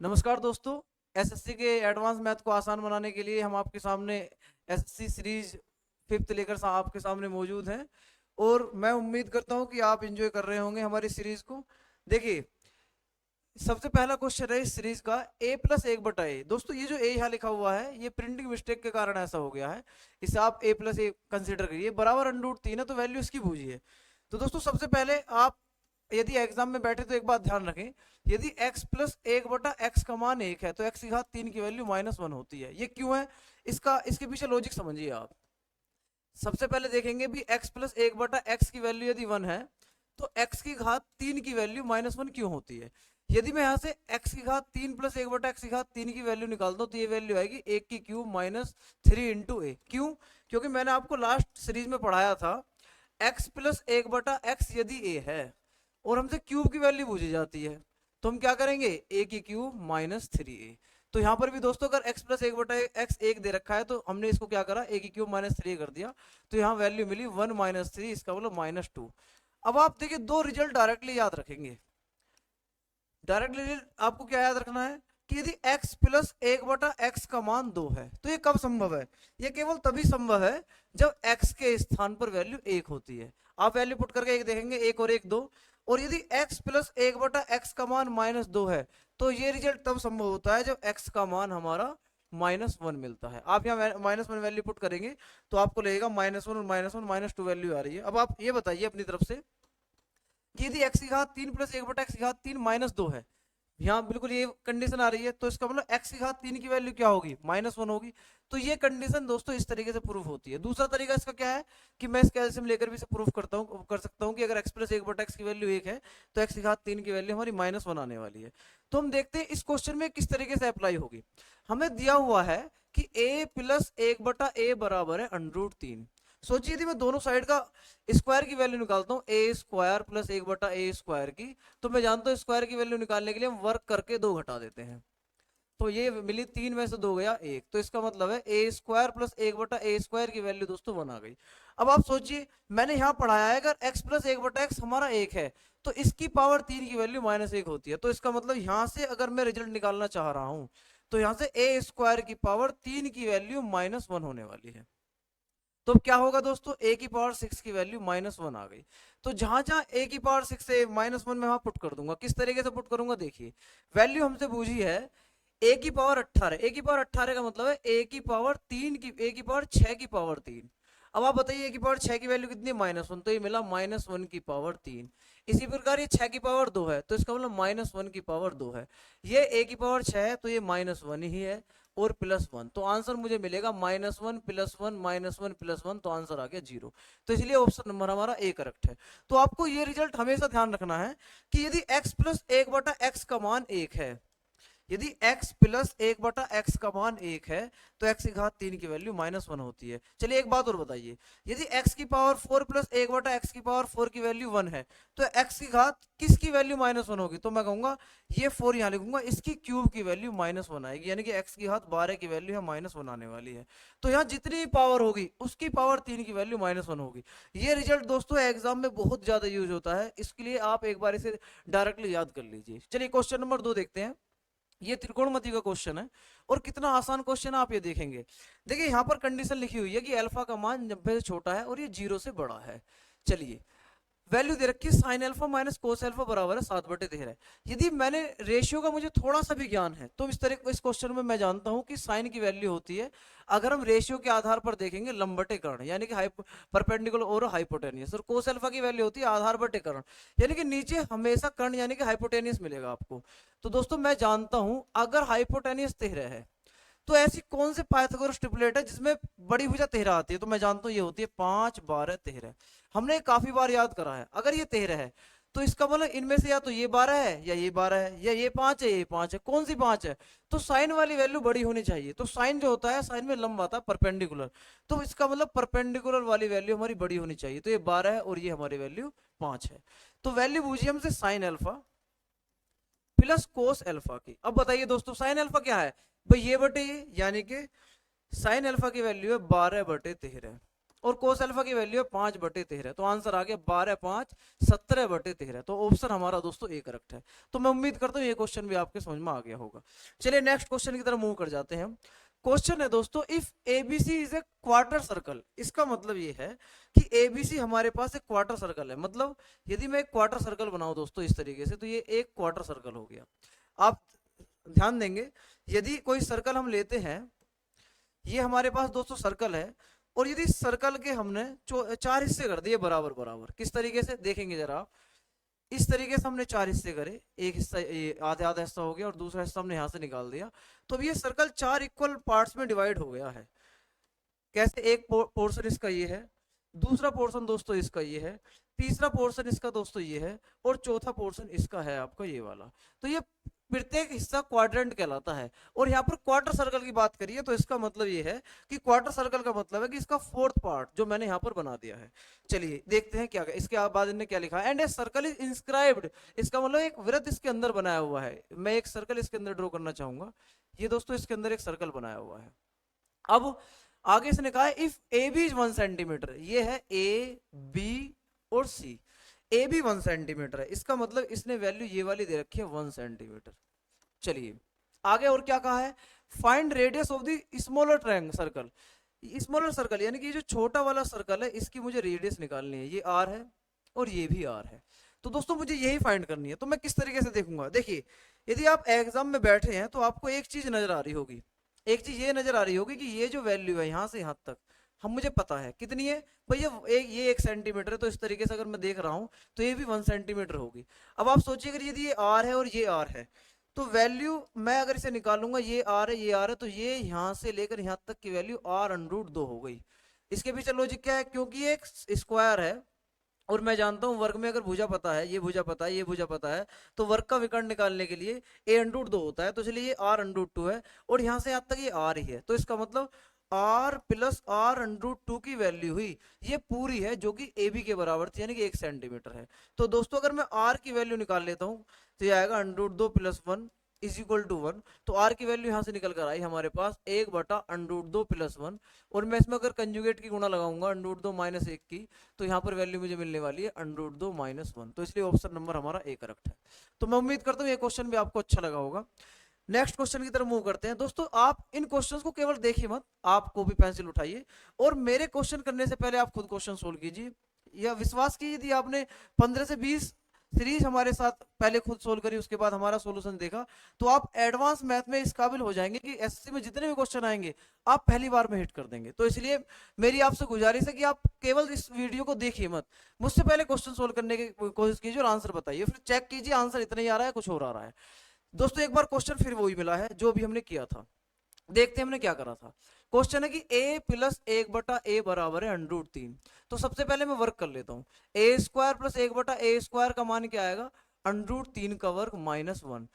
नमस्कार दोस्तों। एसएससी के एडवांस मैथ को आसान बनाने के लिए हम आपके सामने एसएससी सीरीज फिफ्थ लेकर आपके सामने मौजूद हैं और मैं उम्मीद करता हूं कि आप एंजॉय कर रहे होंगे हमारी सीरीज को। देखिए, सबसे पहला क्वेश्चन है इस सीरीज का a प्लस एक बटा ए। दोस्तों, ये जो a यहाँ लिखा हुआ है ये प्रिंटिंग मिस्टेक के कारण ऐसा हो गया है। इसे आप a प्लस ए कंसिडर करिए। बराबर अंडर रूट 3 है तो वैल्यू इसकी बूझिए। तो दोस्तों, सबसे पहले आप यदि एग्जाम में बैठे तो एक बात ध्यान रखें, यदि x प्लस एक बटा एक्स का मान एक है तो x की घात 3 की वैल्यू -1 होती है। ये क्यों है? इसके पीछे लॉजिक समझिए आप। सबसे पहले देखेंगे भी x प्लस एक बटा एक्स की वैल्यू यदि 1 है तो x की घात 3 की वैल्यू -1 क्यों होती है? यदि मैं यहाँ से x की घात 3 प्लस एक बटा एक्स की घात 3 की वैल्यू निकालता हूँ तो ये वैल्यू आएगी 1 की क्यूब माइनस 3 इंटू ए। क्यों? क्योंकि मैंने आपको लास्ट सीरीज में पढ़ाया था x प्लस एक बटा एक्स यदि a है और हमसे क्यूब की वैल्यू पूछी जाती है तो हम क्या करेंगे? a की क्यूब माइनस 3a। तो यहाँ पर भी दोस्तों अगर x प्लस एक बटा एक्स एक दे रखा है तो हमने इसको क्या करा? a की क्यूब माइनस 3 कर दिया। तो यहाँ वैल्यू मिली 1 माइनस 3, इसका मतलब -2। अब आप देखिए दो रिजल्ट डायरेक्टली याद रखेंगे। डायरेक्टली रिजल्ट आपको क्या याद रखना है कि यदि x प्लस एक बटा एक्स का मान 2 है तो ये कब संभव है? ये केवल तभी संभव है जब x के स्थान पर वैल्यू 1 होती है। आप वैल्यू पुट करके एक देखेंगे, 1 और 1 2। और यदि x प्लस एक बटा एक्स का मान -2 है तो ये रिजल्ट तब संभव होता है जब x का मान हमारा -1 मिलता है। आप यहाँ -1 वैल्यू पुट करेंगे तो आपको लगेगा -1 और -1 -2 वैल्यू आ रही है। अब आप ये बताइए अपनी तरफ से कि यदि x की घात 3 प्लस एक बटा एक्स की घात 3 -2 है, यहाँ बिल्कुल ये कंडीशन आ रही है, तो इसका मतलब x की घात 3 की वैल्यू क्या होगी? -1 होगी। तो ये कंडीशन दोस्तों इस तरीके से प्रूफ होती है। दूसरा तरीका इसका क्या है कि मैं इसका एलसीएम लेकर भी इसे प्रूफ कर सकता हूँ कि अगर x प्लस एक बटा एक्स की वैल्यू 1 है तो x की घात 3 की वैल्यू हमारी -1 आने वाली है। तो हम देखते हैं इस क्वेश्चन में किस तरीके से अप्लाई होगी। हमें दिया हुआ है कि a प्लस एक बटा ए बराबर है √3। सोचिए यदि मैं दोनों साइड का स्क्वायर की वैल्यू निकालता हूँ, ए स्क्वायर प्लस एक बटा ए स्क्वायर की, तो मैं जानता हूँ स्क्वायर की वैल्यू निकालने के लिए हम वर्क करके 2 घटा देते हैं। तो ये मिली 3 में से 2 गया 1, तो इसका मतलब है ए स्क्वायर प्लस एक बटा ए स्क्वायर की वैल्यू दोस्तों 1 आ गई। अब आप सोचिए मैंने यहाँ पढ़ाया है अगर x प्लस एक बटा एक्स हमारा 1 है तो इसकी पावर 3 की वैल्यू -1 होती है। तो इसका मतलब यहाँ से अगर मैं रिजल्ट निकालना चाह रहा हूँ तो यहाँ से ए स्क्वायर की पावर 3 की वैल्यू -1 होने वाली है। तो क्या होगा दोस्तों? a की पावर 6 की वैल्यू -1 आ गई। तो जहां जहां a की पावर 6 से -1 में वहां पुट कर दूंगा। किस तरीके से पुट करूंगा? देखिए, वैल्यू हमसे पूछी है a की पावर 18। a की पावर 18 का मतलब है a की पावर 3 की a की पावर 6 की पावर 3। अब आप बताइए a की पावर 6 की वैल्यू कितनी है? -1। तो ये मिला -1 की पावर 3। इसी प्रकार ये 6 की पावर 2 है तो इसका मतलब -1 की पावर 2 है। ये a की पावर 6 है तो ये -1 ही है और +1। तो आंसर मुझे मिलेगा -1 +1 -1 +1, तो आंसर आ गया 0। तो इसलिए ऑप्शन नंबर हमारा ए करेक्ट है। तो आपको ये रिजल्ट हमेशा ध्यान रखना है कि यदि x प्लस एक बटा एक्स का मान 1 है, यदि x प्लस एक बटा एक्स का मान 1 है तो x की घात 3 की वैल्यू -1 होती है। चलिए एक बात और बताइए, यदि x की पावर 4 प्लस एक बटा एक्स की पावर 4 की वैल्यू 1 है तो x की घात किसकी वैल्यू -1 होगी? तो मैं कहूंगा ये 4 यहाँ लिखूंगा, इसकी क्यूब की वैल्यू -1 आएगी, यानी कि x की घात 12 की वैल्यू है -1 आने वाली है। तो यहाँ जितनी पावर होगी उसकी पावर 3 की वैल्यू -1 होगी। ये रिजल्ट दोस्तों एग्जाम में बहुत ज्यादा यूज होता है, इसके लिए आप एक बार इसे डायरेक्टली याद कर लीजिए। चलिए क्वेश्चन नंबर 2 देखते हैं। ये त्रिकोणमिति का क्वेश्चन है और कितना आसान क्वेश्चन है आप ये देखेंगे। देखिए यहाँ पर कंडीशन लिखी हुई है कि अल्फा का मान 90 से छोटा है और ये 0 से बड़ा है। चलिए, वैल्यू दे रखी है sine alpha minus cos alpha बराबर है 7/13। यदि मैंने रेशियो का मुझे थोड़ा सा भी ज्ञान है तो इस तरह इस क्वेश्चन में मैं जानता हूं कि साइन की वैल्यू होती है अगर हम रेशियो के आधार पर देखेंगे लंब बटे कर्ण, यानी कि परपेंडिकुलर और हाइपोटेनियस। और कोस अल्फा की वैल्यू होती है आधार बटे कर्ण, यानी कि नीचे हमेशा कर्ण यानी कि हाइपोटेनियस मिलेगा आपको। तो दोस्तों मैं जानता हूं अगर हाइपोटेनियस 13 है तो ऐसी कौन से पाइथागोरस ट्रिपलेट है जिसमें बड़ी भुजा 13 आती है? तो मैं जानता हूं ये होती है 5 12 13। हमने काफी बार याद करा है। अगर ये 13 है तो इसका मतलब इनमें से या तो ये 12 है या ये 12 है या ये 5 है, ये 5 है। कौन सी 5 है? तो साइन वाली वैल्यू बड़ी होनी चाहिए। तो साइन जो होता है, साइन में लंब आता है परपेंडिकुलर, तो इसका मतलब परपेंडिकुलर वाली वैल्यू हमारी बड़ी होनी चाहिए। तो ये 12 है और ये हमारी वैल्यू 5 है। तो वैल्यू बूझिए हमसे sine alpha plus cos alpha की। अब बताइए दोस्तों साइन अल्फा क्या है? भाई ये बटे ये, यानी कि साइन अल्फा की वैल्यू है 12/13। और कोस अल्फा की वैल्यू है 5/13। तो आंसर आ गया 12 5 17/13। तो ऑप्शन हमारा दोस्तों ए करेक्ट है। तो मैं उम्मीद करता हूँ ये क्वेश्चन भी आपके समझ में आ गया होगा। चलिए नेक्स्ट क्वेश्चन की तरफ मूव कर जाते हैं हम। क्वेश्चन है दोस्तों, if ABC is a quarter circle, इसका मतलब ये है कि एबीसी हमारे पास एक क्वार्टर सर्कल है। मतलब यदि मैं एक क्वार्टर सर्कल बनाऊं दोस्तों इस तरीके से, तो ये एक क्वार्टर सर्कल हो गया। आप ध्यान देंगे, यदि कोई सर्कल हम लेते हैं, ये हमारे पास दोस्तों सर्कल है, और यदि सर्कल के हमने 4 हिस्से कर दिए बराबर बराबर, किस तरीके से देखेंगे जरा आप, इस तरीके से हमने 4 हिस्से करे, एक हिस्सा ये आधे आधा हिस्सा हो गया और दूसरा हिस्सा हमने यहां से निकाल दिया, तो अब ये सर्कल 4 इक्वल पार्ट्स में डिवाइड हो गया है। कैसे? एक पोर्शन इसका ये है, दूसरा पोर्शन दोस्तों इसका ये है, तीसरा पोर्शन इसका दोस्तों ये है, और चौथा पोर्शन इसका है आपका ये वाला। तो ये प्रत्येक हिस्सा क्वाड्रेंट कहलाता है। और यहाँ पर क्वार्टर सर्कल की बात करिए तो इसका मतलब ये है कि क्वार्टर सर्कल का मतलब है कि इसका फोर्थ पार्ट जो मैंने यहाँ पर बना दिया है। चलिए देखते हैं क्या, इसके बाद इन्होंने क्या लिखा है, and a circle is inscribed, इसका मतलब एक वृत्त इसके अंदर बनाया हुआ है। मैं एक सर्कल इसके अंदर ड्रॉ करना चाहूंगा। ये दोस्तों इसके अंदर एक सर्कल बनाया हुआ है। अब आगे इसने कहा है if A B is 1 centimetre, ये है ए बी और सी, ए बी 1 सेंटीमीटर है, इसका मतलब इसने वैल्यू ये वाली दे रखी है 1 सेंटीमीटर। चलिए आगे और क्या कहा है, find radius of the smaller triangle circle, smaller circle यानी कि जो छोटा वाला सर्कल है इसकी मुझे रेडियस निकालनी है। ये आर है और ये भी आर है, तो दोस्तों मुझे यही फाइंड करनी है। तो मैं किस तरीके से देखूंगा, देखिए यदि आप एग्जाम में बैठे हैं तो आपको एक चीज नजर आ रही होगी, एक चीज ये नजर आ रही होगी कि ये जो वैल्यू है यहां से यहां तक हम मुझे पता है कितनी है भैया, ये 1 सेंटीमीटर है, तो इस तरीके से अगर मैं देख रहा हूं तो ये भी 1 सेंटीमीटर होगी। अब आप सोचिए अगर यदि ये आर है और ये आर है, तो वैल्यू मैं अगर इसे निकालूंगा, ये आर है ये आर है, तो ये यहां से लेकर यहां तक की वैल्यू आर अंडर रूट 2 हो गई। इसके पीछे लॉजिक क्या है, क्योंकि ये एक स्क्वायर है और मैं जानता हूं वर्ग में अगर भुजा पता है, ये भुजा पता है, ये भुजा पता है, तो वर्ग का विकर्ण निकालने के लिए ए अंडर रूट 2 होता है। तो चलिए ये आर अंडर रूट 2 है और यहां से यहां तक ये आर ही है, तो इसका मतलब r plus r under root 2 की वैल्यू हुई ये पूरी है, जो कि ए बी के बराबर थी, यानी कि 1 सेंटीमीटर है। तो दोस्तों अगर मैं आर की वैल्यू निकाल लेता हूं तो ये आएगा under root 2 plus 1 is equal to 1। तो आर की वैल्यू यहां से निकल कर आई हमारे पास 1/√2 प्लस 1, और मैं इसमें अगर कंजुगेट की गुणा लगाऊंगा √2 माइनस 1 की, तो यहाँ पर वैल्यू मुझे मिलने वाली है √2 माइनस 1। तो इसलिए ऑप्शन नंबर हमारा ए करेक्ट है। तो मैं उम्मीद करता हूँ ये क्वेश्चन भी आपको अच्छा लगा होगा। नेक्स्ट क्वेश्चन की तरफ मूव करते हैं दोस्तों। आप इन क्वेश्चंस को केवल देखिए मत, आप कॉपी पेंसिल उठाइए और मेरे क्वेश्चन करने से पहले आप खुद क्वेश्चन सोल्व कीजिए। या विश्वास कीजिए यदि आपने 15 से 20 सीरीज हमारे साथ पहले खुद सोल्व करी, उसके बाद हमारा सॉल्यूशन देखा, तो आप एडवांस मैथ में इस काबिल हो जाएंगे कि एसएससी में जितने भी क्वेश्चन आएंगे आप पहली बार में हिट कर देंगे। तो इसलिए मेरी आपसे गुजारिश है कि आप केवल इस वीडियो को देखिए मत, मुझसे पहले क्वेश्चन सोल्व करने की कोशिश कीजिए और आंसर बताइए, फिर चेक कीजिए आंसर इतना ही आ रहा है कुछ और आ रहा है। दोस्तों एक बार क्वेश्चन फिर वही मिला है जो भी हमने किया था। देखते हैं हमने क्या करा था। क्वेश्चन है कि a प्लस 1/a बराबर है √3। तो सबसे पहले मैं वर्क कर लेता हूँ। ए स्क्वायर प्लस 1/a स्क्वायर का मान क्या आएगा, √3 का वर्ग माइनस 1,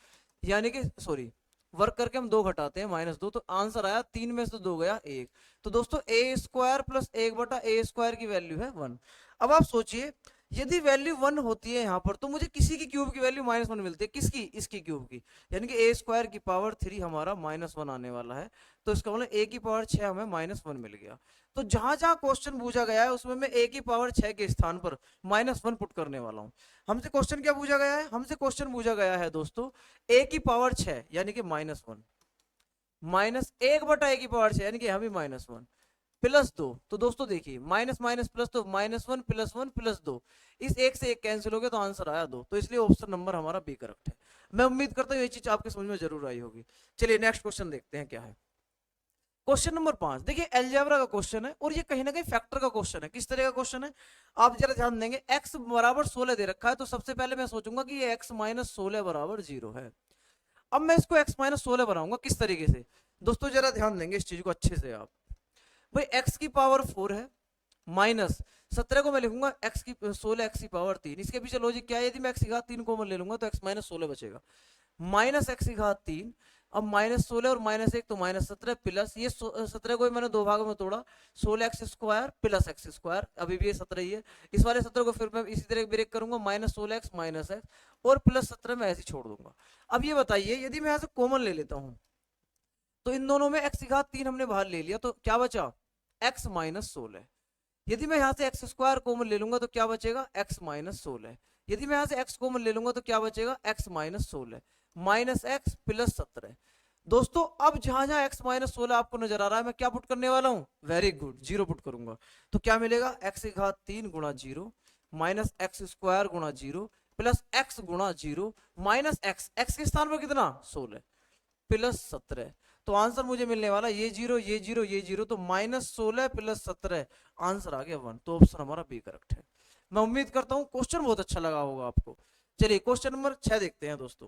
यानी कि सॉरी वर्क करके हम 2 घटाते हैं -2, तो आंसर आया 3 में से 2 गया 1। तो दोस्तों a square plus 1/a square की वैल्यू है 1। अब आप सोचिए यदि वैल्यू 1 होती है यहाँ पर, तो मुझे किसी की क्यूब की वैल्यू -1 मिलती है, किसकी, इसकी क्यूब की, यानी कि a स्क्वायर की पावर 3 हमारा -1 आने वाला है। तो इसका मतलब a की पावर 6 हमें -1 मिल गया। तो जहां जहां क्वेश्चन पूछा गया है उसमें मैं a की पावर 6 के स्थान पर -1 पुट करने वाला हूं। हमसे क्वेश्चन क्या पूछा गया है, हमसे क्वेश्चन पूछा गया है दोस्तों a की पावर 6 यानी कि -1 माइनस 1/a की पावर 6 यानी कि यहाँ भी -1 प्लस 2। तो दोस्तों देखिए माइनस माइनस प्लस, तो -1 प्लस 1 प्लस 2, इस एक से एक कैंसिल हो गया तो आंसर आया 2। तो इसलिए ऑप्शन नंबर हमारा बी करेक्ट है। मैं उम्मीद करता हूँ ये चीज आपके समझ में जरूर आई होगी। चलिए नेक्स्ट क्वेश्चन देखते हैं क्या है। क्वेश्चन नंबर 5 देखिए अलजेब्रा का क्वेश्चन है और ये कहीं ना कहीं फैक्टर का क्वेश्चन है। किस तरह का क्वेश्चन है आप जरा ध्यान देंगे। x बराबर 16 दे रखा है, तो सबसे पहले मैं सोचूंगा कि ये x माइनस 16 बराबर 0 है। अब मैं इसको x माइनस 16 बनाऊंगा किस तरीके से, दोस्तों जरा ध्यान देंगे इस चीज को अच्छे से। आप भाई x की पावर 4 है माइनस 17 को मैं लिखूंगा x की 16 x की पावर 3। इसके पीछे लॉजिक क्या है, यदि मैं x की घात 3 कॉमन ले लूंगा तो x माइनस 16 बचेगा, माइनस x की घात 3। अब -16 और -1 तो -17 प्लस ये 17 को मैंने 2 भागों में तोड़ा, 16x square plus x square, अभी भी ये 17 ही है। इस वाले 17 को फिर मैं इसी तरह ब्रेक करूंगा, -16x माइनस x और प्लस 17 मैं ऐसे छोड़ दूंगा। अब ये बताइए यदि मैं यहाँ से कॉमन ले लेता हूँ तो इन दोनों में x की घात 3 हमने बाहर ले लिया, तो क्या बचा x माइनस 16। यदि मैं यहाँ से एक्स स्क्वायर कॉमन ले लूंगा तो क्या बचेगा, एक्स माइनस 16। यदि मैं यहाँ से एक्स कॉमन ले लूंगा तो क्या बचेगा, x minus 16 minus x plus 17। दोस्तों अब जहां जहां x माइनस 16 आपको नजर आ रहा है मैं क्या पुट करने वाला हूं, वेरी गुड, जीरो पुट करूंगा। तो क्या मिलेगा, x की घात 3 गुणा जीरो माइनस एक्स स्क्वायर गुणा जीरो प्लस x गुणा जीरो माइनस x के स्थान पर कितना 16 प्लस 17। तो आंसर मुझे मिलने वाला ये जीरो ये जीरो ये जीरो, तो माइनस 16 प्लस 17, आंसर आ गया 1। तो ऑप्शन हमारा बी करेक्ट है। मैं उम्मीद करता हूं क्वेश्चन बहुत अच्छा लगा होगा आपको। चलिए क्वेश्चन नंबर 6 देखते हैं दोस्तों।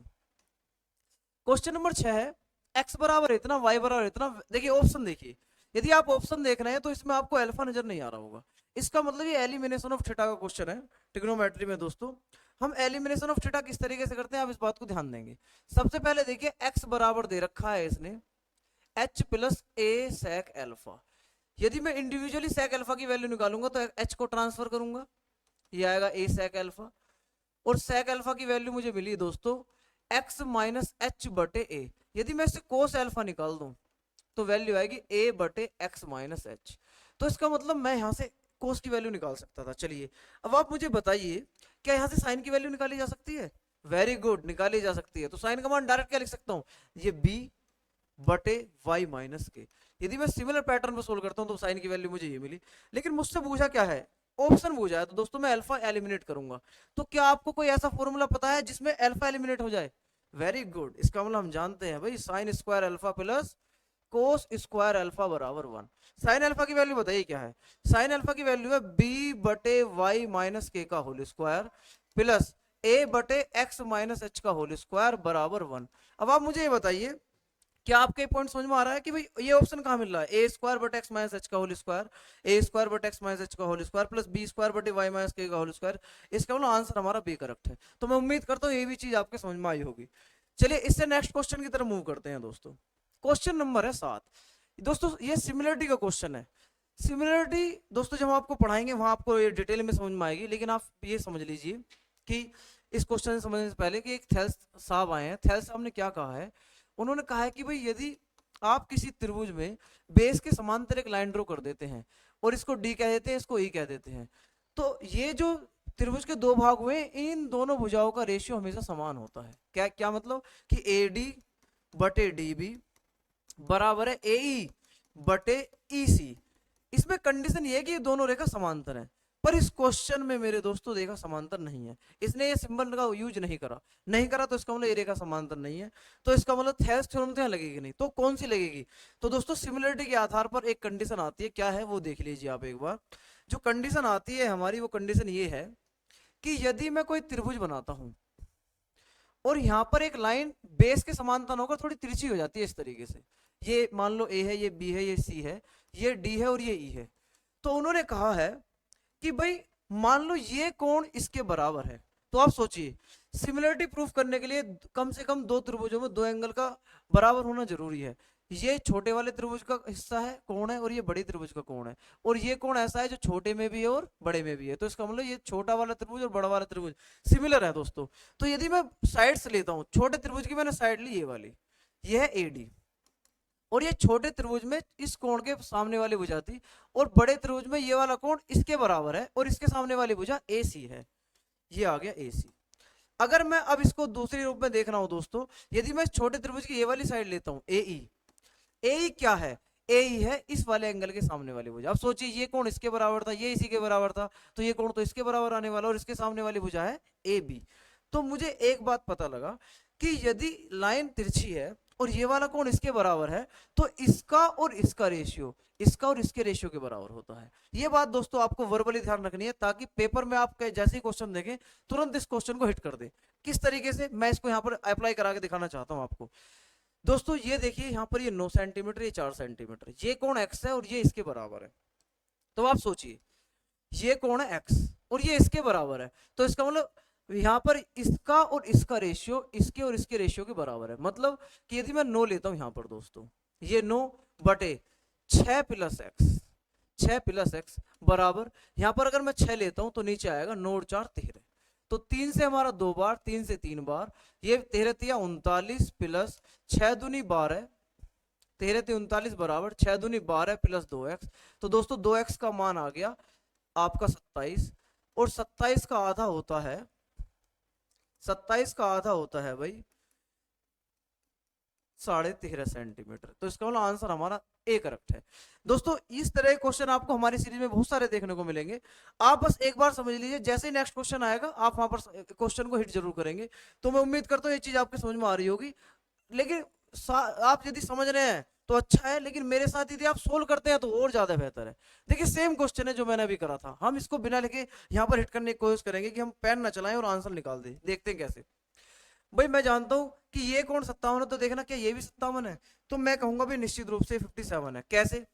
क्वेश्चन नंबर 6 है x बराबर इतना y बराबर इतना। देखिए ऑप्शन देखिए, यदि आप ऑप्शन देख रहे हैं तो इसमें आपको अल्फा नजर नहीं आ रहा होगा, इसका मतलब ये एलिमिनेशन ऑफ थीटा का क्वेश्चन है ट्रिग्नोमेट्री में। दोस्तों हम एलिमिनेशन ऑफ थीटा किस तरीके से करते हैं आप इस बात को ध्यान देंगे। सबसे पहले देखिए x बराबर दे रखा है इसने h plus a sec alpha. यदि मैं इंडिविजुअली sec अल्फा की वैल्यू निकालूंगा तो h को ट्रांसफर करूंगा, ये आएगा a sec अल्फा, और sec अल्फा की वैल्यू मुझे मिली दोस्तों x माइनस एच बटे ए। यदि मैं इससे कोस अल्फा निकाल दूं तो वैल्यू आएगी a बटे एक्स माइनस एच। तो इसका मतलब मैं यहां से कोस की वैल्यू निकाल सकता था। चलिए अब आप मुझे बताइए क्या यहां से साइन की वैल्यू निकाली जा सकती है, वेरी गुड, निकाली जा सकती है। तो साइन का मान डायरेक्ट क्या लिख सकता हूं, ये b बटे वाई माइनस के। यदि मैं सिमिलर पैटर्न पर सोल्व करता हूं तो साइन की वैल्यू मुझे ये मिली, लेकिन मुझसे पूछा क्या है, ऑप्शन पूछा है, तो दोस्तों मैं अल्फा एलिमिनेट करूंगा। तो क्या आपको कोई ऐसा फॉर्मूला पता है जिसमें अल्फा एलिमिनेट हो जाए, वेरी गुड, इसका मतलब हम जानते हैं भाई sine square alpha plus cos square alpha बराबर 1। साइन अल्फा की वैल्यू बताइए क्या है, साइन अल्फा की वैल्यू है b बटे वाई माइनस के का होल स्क्वायर प्लस a बटे एक्स माइनस एच का होल स्क्वायर बराबर 1। अब आप मुझे ये बताइए क्या आपके पॉइंट समझ में आ रहा है कि भाई ये ऑप्शन कहाँ मिल रहा है, ए स्क्वायर बटे एक्स माइनस एच का होल स्क्वायर, ए स्क्वायर बटे एक्स माइनस एच का whole square plus b square बटे वाई माइनस के का होल स्क्वायर। इसका मतलब आंसर हमारा बी करेक्ट है। तो मैं उम्मीद करता हूँ ये भी चीज आपके समझ में आई होगी। चलिए इससे नेक्स्ट क्वेश्चन की तरफ मूव करते हैं दोस्तों। क्वेश्चन नंबर है 7। दोस्तों ये सिमिलरिटी का क्वेश्चन है। सिमिलरिटी दोस्तों जब हम आपको पढ़ाएंगे वहां आपको ये डिटेल में समझ में आएगी, लेकिन आप ये समझ लीजिए कि इस क्वेश्चन समझने से पहले कि एक थेल्स साहब आए हैं। थेल्स साहब ने क्या कहा है, उन्होंने कहा है कि भाई यदि आप किसी त्रिभुज में बेस के समांतर एक लाइन ड्रॉ कर देते हैं और इसको डी कह देते हैं, इसको ई कह देते हैं, तो ये जो त्रिभुज के दो भाग हुए इन दोनों भुजाओं का रेशियो हमेशा समान होता है। क्या क्या मतलब कि ए डी बटे डी बी बराबर है ए ई बटे ई सी। इसमें कंडीशन ये है कि ये दोनों रेखा समांतर है, पर इस क्वेश्चन में मेरे दोस्तों रेखा समांतर नहीं है। इसने ये सिंबल का यूज नहीं करा तो इसका मतलब ये रेखा समांतर नहीं है। तो इसका मतलब थेल्स थ्योरम तो यहाँ लगेगी नहीं, तो कौन सी लगेगी, तो दोस्तों सिमिलरिटी के आधार पर एक कंडीशन आती है, क्या है वो देख लीजिए आप एक बार। जो कंडीशन आती है हमारी वो कंडीशन ये है कि यदि मैं कोई त्रिभुज बनाता हूं और यहां पर एक लाइन बेस के समांतर होकर थोड़ी तिरछी हो जाती है इस तरीके से, ये मान लो ए है, ये बी है, ये सी है, ये डी है और ये ई है, तो उन्होंने कहा है कि भाई मान लो ये कोण इसके बराबर है। तो आप सोचिए सिमिलरिटी प्रूफ करने के लिए कम से कम दो त्रिभुजों में दो एंगल का बराबर होना जरूरी है। ये छोटे वाले त्रिभुज का हिस्सा है कोण है और ये बड़े त्रिभुज का कोण है, और ये कोण ऐसा है जो छोटे में भी है और बड़े में भी है। तो इसका मतलब ये छोटा वाला त्रिभुज और बड़ा वाला त्रिभुज सिमिलर है दोस्तों। तो यदि मैं साइड्स लेता हूं, छोटे त्रिभुज की मैंने साइड ली ये वाली, ये है ए डी, और ये छोटे त्रिभुज में इस कोण के सामने वाली भुजा थी, और बड़े त्रिभुज में ये वाला कोण इसके बराबर है और इसके सामने वाली भुजा AC है, ये आ गया AC। अगर मैं अब इसको दूसरे रूप में देख रहा हूं दोस्तों, यदि मैं छोटे त्रिभुज की ये वाली साइड लेता हूं AE क्या है, AE है इस वाले एंगल के सामने वाली भुजा। अब सोचिए ये कोण इसके बराबर था, ये इसी के बराबर था, तो ये कोण तो इसके बराबर आने वाला, और इसके सामने वाली भुजा है AB। तो मुझे एक बात पता लगा कि यदि लाइन तिरछी है और ये वाला कोण इसके बराबर है तो इसका और इसका रेशियो इसका और इसके रेशियो के बराबर होता है। ये बात दोस्तों आपको वर्बली ध्यान रखनी है, ताकि पेपर में आप जैसे ही क्वेश्चन देखें तुरंत इस क्वेश्चन को हिट कर दे। किस तरीके से मैं इसको यहाँ पर अप्लाई करा के दिखाना चाहता हूँ आपको। दोस्तों ये देखिए यहाँ पर ये 9 सेंटीमीटर, ये 4 सेंटीमीटर, ये कोण x है और ये इसके बराबर है। तो आप सोचिए ये कोण है x और ये इसके बराबर है, तो इसका मतलब यहां पर इसका और इसका रेशियो इसके और इसके रेशियो के बराबर है। मतलब कि यदि मैं 9 लेता हूं यहां पर दोस्तों, ये 9 बटे 6 प्लस एक्स बराबर, यहां पर अगर मैं 6 लेता हूं तो नीचे आएगा 9 और 4 13, तो 3 से हमारा 2 बार, 3 से 3 बार, ये 13 तिया 39 प्लस 6 दूनी 12, 13 × 39 बराबर 6 दूनी 12 प्लस 2x। तो दोस्तों 2x का मान आ गया आपका 27, और 27 का आधा होता है, 27 का आधा होता है भाई 13.5 सेंटीमीटर। तो इसका मतलब आंसर हमारा ए करेक्ट है। दोस्तों इस तरह के क्वेश्चन आपको हमारी सीरीज में बहुत सारे देखने को मिलेंगे। आप बस एक बार समझ लीजिए, जैसे ही नेक्स्ट क्वेश्चन आएगा आप वहां पर क्वेश्चन को हिट जरूर करेंगे। तो मैं उम्मीद करता हूँ ये चीज आपके समझ में आ रही होगी। लेकिन आप यदि समझ रहे हैं तो अच्छा है, लेकिन मेरे साथ यदि आप सोल्व करते हैं तो और ज्यादा बेहतर है। देखिए सेम क्वेश्चन है जो मैंने अभी करा था, हम इसको बिना लिखे यहाँ पर हिट करने की कोशिश करेंगे कि हम पेन ना चलाएं और आंसर निकाल दें। देखते हैं कैसे। भाई मैं जानता हूं कि ये कौन 57 है, तो देखना क्या ये भी 57 है, तो मैं कहूंगा भी निश्चित रूप से 57 है। कैसे?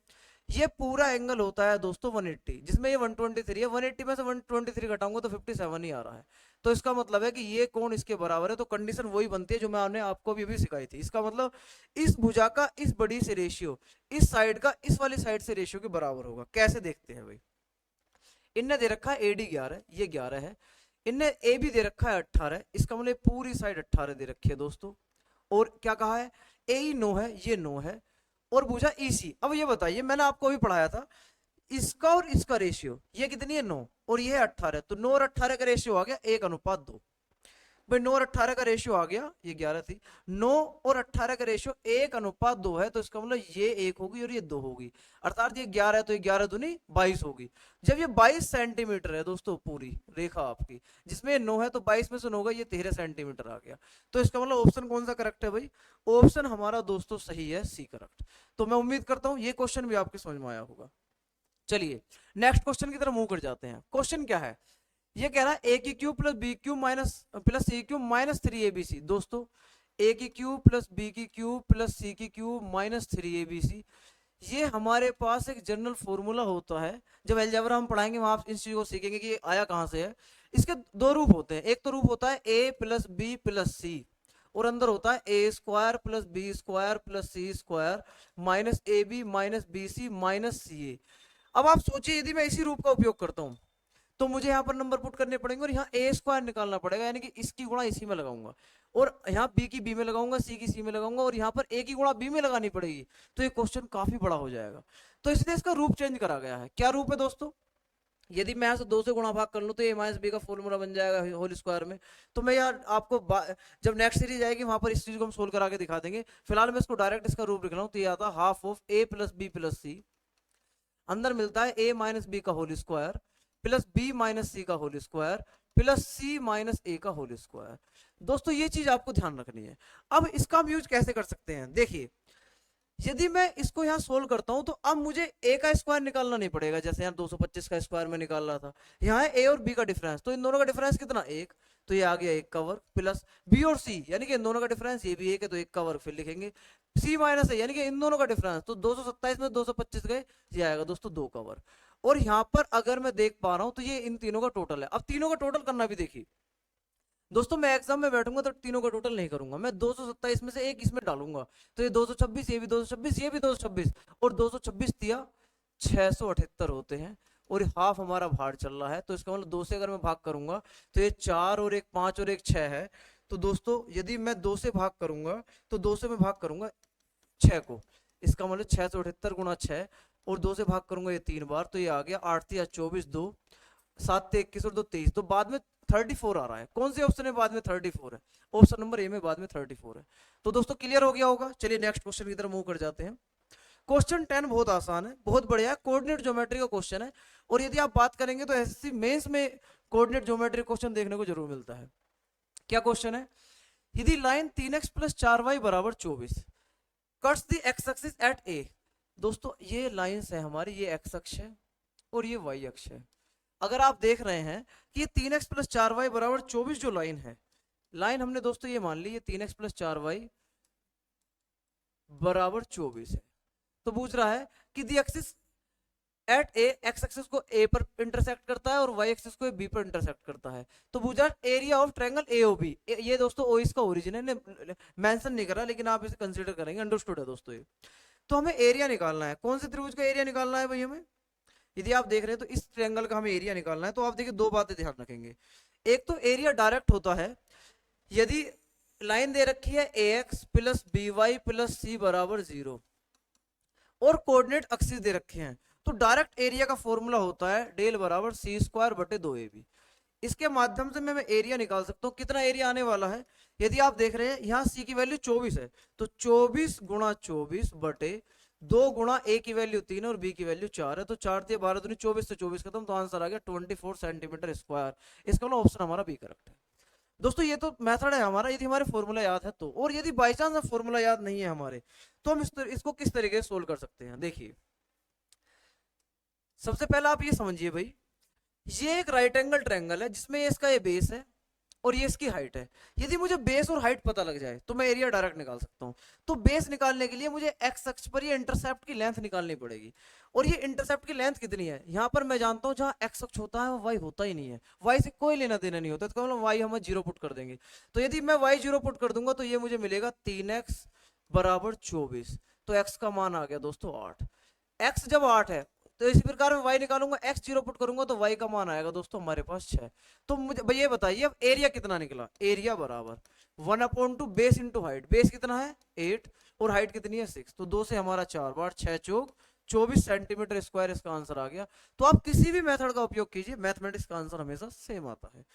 ये पूरा एंगल होता है दोस्तों 180, जिसमें ये 123 है, 180 में से 123 घटाऊंगा तो 57 ही आ रहा है। तो इसका मतलब है कि ये कोण इसके बराबर है। तो कंडीशन वही बनती है जो मैंने आपको अभी सिखाई थी। इसका मतलब इस भुजा का इस बड़ी से रेशियो इस साइड का इस वाली साइड से रेशियो के बराबर होगा। कैसे देखते हैं भाई, इनने दे रखा है एडी 11, ये 11 है, इनने ए भी दे रखा है 18, इसका मतलब पूरी साइड 18 दे रखी है दोस्तों। और क्या कहा है, ए 9 है, ये 9 है, और भुजा ईसी। अब ये बताइए, मैंने आपको अभी पढ़ाया था इसका और इसका रेशियो, ये कितनी है 9 और ये है 18, तो 9 और 18 का रेशियो आ गया 1:2। भाई 9 और 18 का रेशियो आ गया, ये 11 थी, 9 और 18 का रेशियो 1:2 है। तो इसका मतलब ये 1 होगी और ये 2 होगी, अर्थात ये 11 है तो ये 11 दूनी 22 होगी। जब ये 22 सेंटीमीटर है दोस्तों पूरी रेखा आपकी, जिसमें ये 9 है तो 22 में से 9 होगा, ये 13 सेंटीमीटर आ गया। तो इसका मतलब ऑप्शन कौन सा करेक्ट है भाई? ऑप्शन हमारा दोस्तों सही है, सी करेक्ट। तो मैं उम्मीद करता हूं ये क्वेश्चन भी आपके समझ में आया होगा। चलिए नेक्स्ट क्वेश्चन की तरफ मूव कर जाते हैं। क्वेश्चन क्या है, ये कह रहा है ए की cube plus b cube plus c cube minus 3abc। दोस्तों ए की क्यूब प्लस बी की क्यूब प्लस सी की क्यूब माइनस 3abc, ये हमारे पास एक जनरल फॉर्मूला होता है। जब अलजेब्रा हम पढ़ाएंगे वहां आप इन चीजों को सीखेंगे कि ये आया कहां से है। इसके दो रूप होते हैं, एक तो रूप होता है a plus b plus c, और अंदर होता है a square plus b square plus c square minus a b minus b c minus c a. अब आप सोचिए यदि मैं इसी रूप का उपयोग करता हूं तो मुझे यहाँ पर नंबर पुट करने पड़ेंगे और यहाँ ए स्क्वायर निकालना पड़ेगा, यानी कि इसकी गुणा इसी में लगाऊंगा, और यहाँ बी की बी में लगाऊंगा, सी की सी में लगाऊंगा, और यहाँ पर ए की गुणा बी में लगानी पड़ेगी। तो ये क्वेश्चन काफी बड़ा हो जाएगा। तो इसलिए इसका रूप चेंज करा गया है। क्या रूप है दोस्तों? यदि मैं यहाँ से 2 से गुणा भाग कर लूँ तो ए माइनस बी का फॉर्मूला बन जाएगा होल स्क्वायर में। तो मैं यार आपको जब नेक्स्ट सीरीज आएगी वहां पर इस चीज को हम सोल्व करा के दिखा देंगे। फिलहाल मैं इसको डायरेक्ट इसका रूप लिख रहा हूँ। तो ये आता है half of a plus b plus c, अंदर मिलता है ए माइनस बी का whole square plus b minus c का whole square plus c minus a का होल स्क्वायर। दोस्तों ये चीज आपको ध्यान रखनी है। अब इसका हम यूज कैसे कर सकते हैं, देखिए यदि मैं इसको यहाँ सोल्व करता हूं तो अब मुझे ए का स्क्वायर निकालना नहीं पड़ेगा, जैसे यहाँ 225 का स्क्वायर में निकाल रहा था। यहाँ है ए और बी का डिफरेंस, तो इन दोनों का डिफरेंस कितना, 1, तो ये आ गया 1 का वर्ग प्लस बी और सी, यानी कि इन दोनों का डिफरेंस, ये भी 1 है तो 1 का वर्ग फिर लिखेंगे, सी माइनस है यानी कि इन दोनों का डिफरेंस, तो 227 में 225 गए, ये आएगा दोस्तों 2 का वर्ग। और यहाँ पर अगर मैं देख पा रहा हूं तो ये इन तीनों का टोटल है। अब तीनों का टोटल करना भी देखिए दोस्तों, मैं एग्जाम में बैठूंगा तो तीनों का टोटल नहीं करूंगा, मैं 227 में से एक इसमें डालूंगा, तो ये 226, ये भी 226, ये भी 226, और 226 दिया 678 होते हैं, और हाफ हमारा भार चल रहा है। तो इसका मतलब 2 से अगर मैं भाग करूंगा तो ये 4 और 1 5 और 1 6 है। तो दोस्तों यदि मैं 2 से भाग करूंगा तो 2 से मैं भाग करूंगा 6 को, इसका मतलब 678 गुणा 6, और 2 से भाग करूंगा ये 3 बार, तो ये आ गया 8 या 24, 2 7 से 21 और 2 23, तो बाद में 34 आ रहा है। कौन से ऑप्शन में बाद में 34 है? ऑप्शन नंबर ए में बाद में 34 है। तो दोस्तों क्लियर हो गया होगा। चलिए नेक्स्ट क्वेश्चन की तरफ मूव कर जाते हैं। क्वेश्चन 10 बहुत आसान है, बहुत बढ़िया है, कोऑर्डिनेट ज्योमेट्री का क्वेश्चन है। और यदि आप बात करेंगे तो एसएससी मेंस में कोऑर्डिनेट ज्योमेट्री क्वेश्चन देखने को जरूर मिलता है। क्या क्वेश्चन है, यदि line 3x + 4y = 24 cuts the x axis at a. दोस्तों ये लाइंस है हमारी, ये एक्स अक्ष है और ये वाई अक्ष है। अगर आप देख रहे हैं कि ये 3x + 4y = 24 जो लाइन है, लाइन हमने दोस्तों ये मान ली ये 3x + 4y = 24 है। तो पूछ रहा है कि दी axis at A, x axis को ए पर इंटरसेक्ट करता है और वाई एक्सिस को बी पर इंटरसेक्ट करता है। तो पूछा एरिया ऑफ ट्रायंगल एओबी, ये दोस्तों ओ इसका ओरिजिन है, मेंशन नहीं करा लेकिन आप इसे कंसीडर करेंगे, अंडरस्टूड है दोस्तों ये। तो हमें एरिया निकालना है, कौन से त्रिभुज का एरिया निकालना है भाई हमें? यदि आप देख रहे हैं तो इस ट्रायंगल का हमें एरिया निकालना है। तो आप देखिए दो बातें ध्यान रखेंगे, एक तो एरिया डायरेक्ट होता है यदि लाइन दे रखी है ax + by + c = 0 और कोऑर्डिनेट एक्सिस दे रखे हैं। तो डायरेक्ट एरिया का फॉर्मूला होता है डेल बराबर सी स्क्वायर बटे 2ab। इसके माध्यम से मैं एरिया निकाल सकता हूँ। कितना एरिया आने वाला है, यदि आप देख रहे हैं यहाँ सी की वैल्यू 24 है, तो 24 गुणा 24 बटे 2 गुणा ए की वैल्यू 3 और बी की वैल्यू 4 है, तो 4 दिए 12 दूनी 24 से 24 खत्म, तो आंसर आ गया 24 सेंटीमीटर स्क्वायर। इसका मतलब ऑप्शन हमारा बी करेक्ट है। दोस्तों ये तो मेथड है हमारा, यदि हमारे फॉर्मूला याद है तो। और यदि बाई चांस फॉर्मूला याद नहीं है हमारे, तो हम इसको किस तरीके से सोल्व कर सकते हैं। देखिए सबसे पहला आप ये समझिए भाई, ये एक राइट एंगल ट्रायंगल है जिसमें इसका ये बेस है और ये इसकी हाइट है। यदि मुझे बेस और हाइट पता लग जाए तो मैं एरिया डायरेक्ट निकाल सकता हूं। तो बेस निकालने के लिए मुझे एक्स अक्ष पर ये इंटरसेप्ट की लेंथ निकालनी पड़ेगी। और ये इंटरसेप्ट की लेंथ कितनी है, यहां पर मैं जानता हूं जहां एक्स अक्ष होता है वो वाई होता ही नहीं है, वाई से कोई लेना देना नहीं होता, तो मतलब वाई हम 0 पुट कर देंगे। तो यदि मैं वाई 0 पुट कर दूंगा तो ये मुझे मिलेगा 3x बराबर 24। तो एक्स का मान आ गया दोस्तों 8। एक्स जब 8 है तो इसी प्रकार में y निकालूंगा, x 0 पुट करूंगा तो y का मान आएगा दोस्तों हमारे पास 6। तो मुझे भाई ये बताइए अब एरिया कितना निकला, एरिया बराबर 1/2 बेस इंटू हाइट। बेस कितना है 8 और हाइट कितनी है 6, तो 2 से हमारा 4 बार 6 चौक 24 सेंटीमीटर स्क्वायर इसका आंसर आ गया। तो आप किसी भी मेथड का उपयोग कीजिए, मैथमेटिक्स का आंसर हमेशा सेम आता है।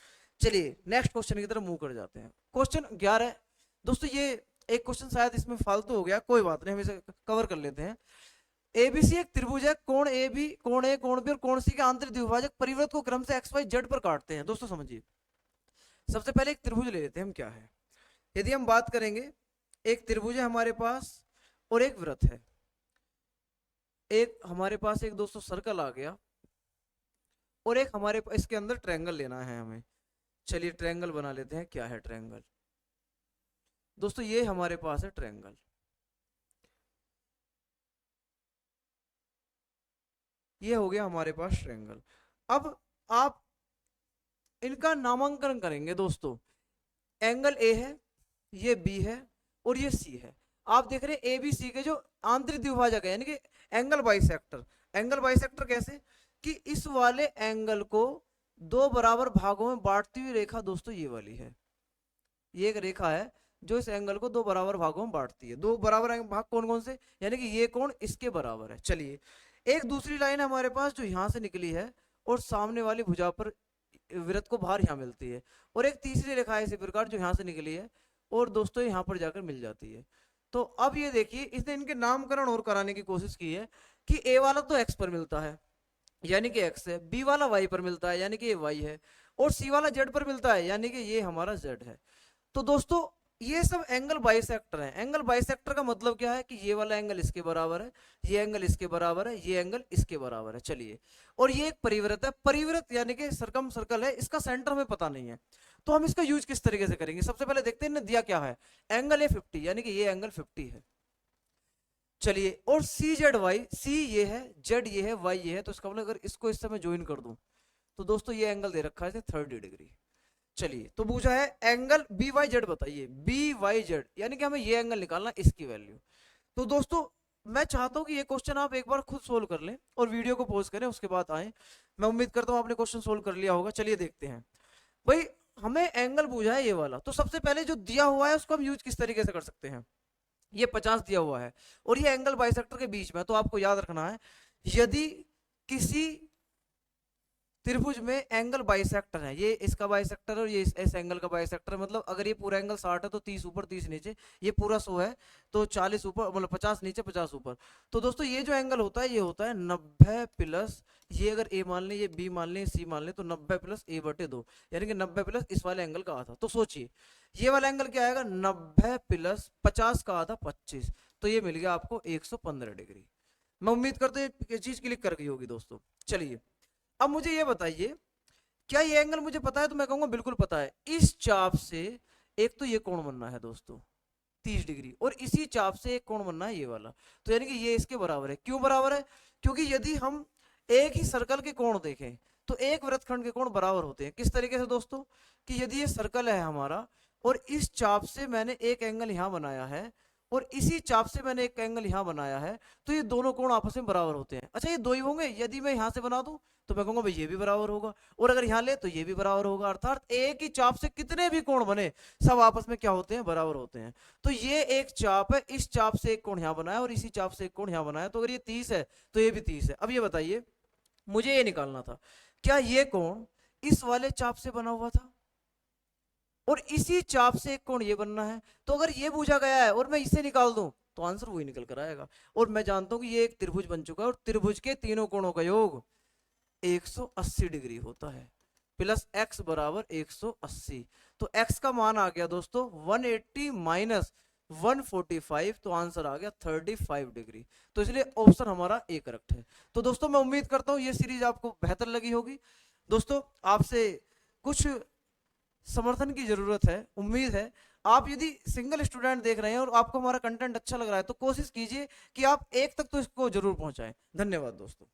चलिए नेक्स्ट क्वेश्चन की तरफ मूव कर जाते हैं। क्वेश्चन 11 दोस्तों, ये एक क्वेश्चन शायद इसमें फालतू हो गया, कोई बात नहीं, हम इसे कवर कर लेते हैं। एबीसी एक त्रिभुज है, कोण ए बी, कोण ए, कोण बी और कोण सी के आंतरिक द्विभाजक परिवृत्त को क्रम से एक्स वाई जेड पर काटते हैं। दोस्तों समझिए, सबसे पहले एक त्रिभुज ले लेते हैं हम, क्या है। यदि हम बात करेंगे, एक त्रिभुज है हमारे पास और एक वृत्त है। एक हमारे पास एक दोस्तों सर्कल आ गया और एक हमारे पास इसके अंदर ट्रायंगल लेना है हमें। चलिए ट्रायंगल बना लेते हैं। क्या है ट्रायंगल दोस्तों, ये हमारे पास है ट्रायंगल। ये हो गया हमारे पास ट्रायंगल। अब आप इनका नामांकन करेंगे दोस्तों। एंगल ए है, ये बी है और ये सी है। आप देख रहे हैं ए बी सी के जो आंतरिक द्विभाजक है, यानी कि एंगल बाइसेक्टर। एंगल बाइसेक्टर कैसे, कि इस वाले एंगल को दो बराबर भागों में बांटती हुई रेखा दोस्तों ये वाली है। ये एक रेखा है जो इस एंगल को दो बराबर भागों में बांटती है। दो बराबर भाग कौन कौन से, यानी कि ये कोण इसके बराबर है। चलिए एक दूसरी लाइन हमारे पास जो यहां से निकली है और सामने वाली भुजा पर वृत्त को बाहर यहाँ मिलती है, और एक तीसरी रेखा है इसी प्रकार जो यहाँ से निकली है और दोस्तों यहाँ पर जाकर मिल जाती है। तो अब ये देखिए, इसने इनके नामकरण और कराने की कोशिश की है कि ए वाला तो एक्स पर मिलता है यानी कि एक्स है, बी वाला वाई पर मिलता है यानी कि ये वाई है, और सी वाला जेड पर मिलता है यानी कि ये हमारा जेड है। तो दोस्तों ये सब एंगल बाइसेक्टर है। एंगल बाइसेक्टर का मतलब क्या है कि ये वाला एंगल इसके बराबर है, ये एंगल इसके बराबर है, ये एंगल इसके बराबर है। चलिए, और ये एक परिवृत्त है। परिवृत्त यानी कि सर्कम सर्कल है, इसका सेंटर हमें पता नहीं है, तो हम इसका यूज किस तरीके से करेंगे। सबसे पहले देखते हैं दिया क्या है, एंगल ए 50 यानी कि ये एंगल 50 है। चलिए, और सी जेड वाई, सी ये है, जेड ये है, वाई ये है, तो इसका मतलब अगर इसको इस समय ज्वाइन कर दूं तो दोस्तों ये एंगल दे रखा है 30 डिग्री। चलिए, तो पूछा है एंगल बी वाई जेड बताइए, बी वाई जेड यानी कि हमें ये एंगल निकालना, इसकी वैल्यू। तो दोस्तों मैं चाहता हूं कि ये क्वेश्चन आप एक बार खुद सोल्व कर लें और वीडियो को पॉज करें, उसके बाद आए। मैं उम्मीद करता हूं आपने क्वेश्चन सोल्व कर लिया होगा। चलिए देखते हैं भाई, हमें एंगल पूछा है ये वाला, तो सबसे पहले जो दिया हुआ है उसको हम यूज किस तरीके से कर सकते हैं। ये 50 दिया हुआ है और ये एंगल बाइसेक्टर के बीच में, तो आपको याद रखना है यदि किसी त्रिभुज में एंगल बाइसेक्टर है, ये इसका बाइसेक्टर और ये इस एंगल का बाइसेक्टर, मतलब अगर ये पूरा एंगल 60 है तो 30 ऊपर 30 नीचे, ये पूरा 100 है तो 40 ऊपर, मतलब 50 नीचे 50 ऊपर। तो दोस्तों ये जो एंगल होता है ये होता है 90 प्लस, ये अगर ए मान लें, ये बी मान लें, सी मान लें, तो 90 प्लस ए बटे 2 यानी कि 90 प्लस इस वाले एंगल का आधा। तो सोचिए ये वाला एंगल क्या आएगा, 90 प्लस 50 का आधा 25, तो ये मिल गया आपको 115 डिग्री। मैं उम्मीद करता हूँ ये चीज क्लिक कर गई होगी दोस्तों। चलिए अब मुझे ये बताइए, क्या ये एंगल मुझे पता है, तो मैं कहूंगा बिल्कुल पता है। इस चाप से एक तो ये कोण बनना है दोस्तों 30 डिग्री, और इसी चाप से एक कोण बनना है ये वाला, तो यानी कि ये इसके बराबर है। क्यों बराबर है, क्योंकि यदि हम एक ही सर्कल के कोण देखें तो एक वृत्तखंड के कोण बराबर होते हैं। किस तरीके से दोस्तों, कि यदि ये सर्कल है हमारा और इस चाप से मैंने एक एंगल यहां बनाया है और इसी चाप से मैंने एक एंगल यहाँ बनाया है, तो ये दोनों कोण आपस में बराबर होते हैं। अच्छा, ये दो ही होंगे, यदि मैं यहाँ से बना दूं तो मैं कहूंगा भाई ये भी बराबर होगा, और अगर यहाँ ले तो ये भी बराबर होगा। अर्थात एक ही चाप से कितने भी कोण बने सब आपस में क्या होते हैं, बराबर होते हैं। तो ये एक चाप है, इस चाप से एक कोण यहाँ बनाया और इसी चाप से एक कोण यहाँ बनाया, तो अगर ये 30 है तो ये भी 30 है। अब ये बताइए, मुझे ये निकालना था, क्या ये कोण इस वाले चाप से बना हुआ था और इसी चाप से एक कोण ये बनना है, तो अगर ये पूछा गया है और मैं इसे निकाल दूं तो आंसर वही निकल कर आएगा। और मैं जानता हूं कि ये एक त्रिभुज बन चुका है और त्रिभुज के तीनों कोणों का योग 180 डिग्री होता है, प्लस x बराबर 180। तो x का मान आ गया दोस्तों 180 माइनस 145, तो आंसर आ गया 35 डिग्री। तो इसलिए ऑप्शन हमारा ए करेक्ट है। तो दोस्तों मैं उम्मीद करता हूं ये सीरीज आपको बेहतर लगी होगी। दोस्तों आपसे कुछ समर्थन की जरूरत है, उम्मीद है। आप यदि सिंगल स्टूडेंट देख रहे हैं और आपको हमारा कंटेंट अच्छा लग रहा है तो कोशिश कीजिए कि आप एक तक तो इसको जरूर पहुंचाएं। धन्यवाद दोस्तों।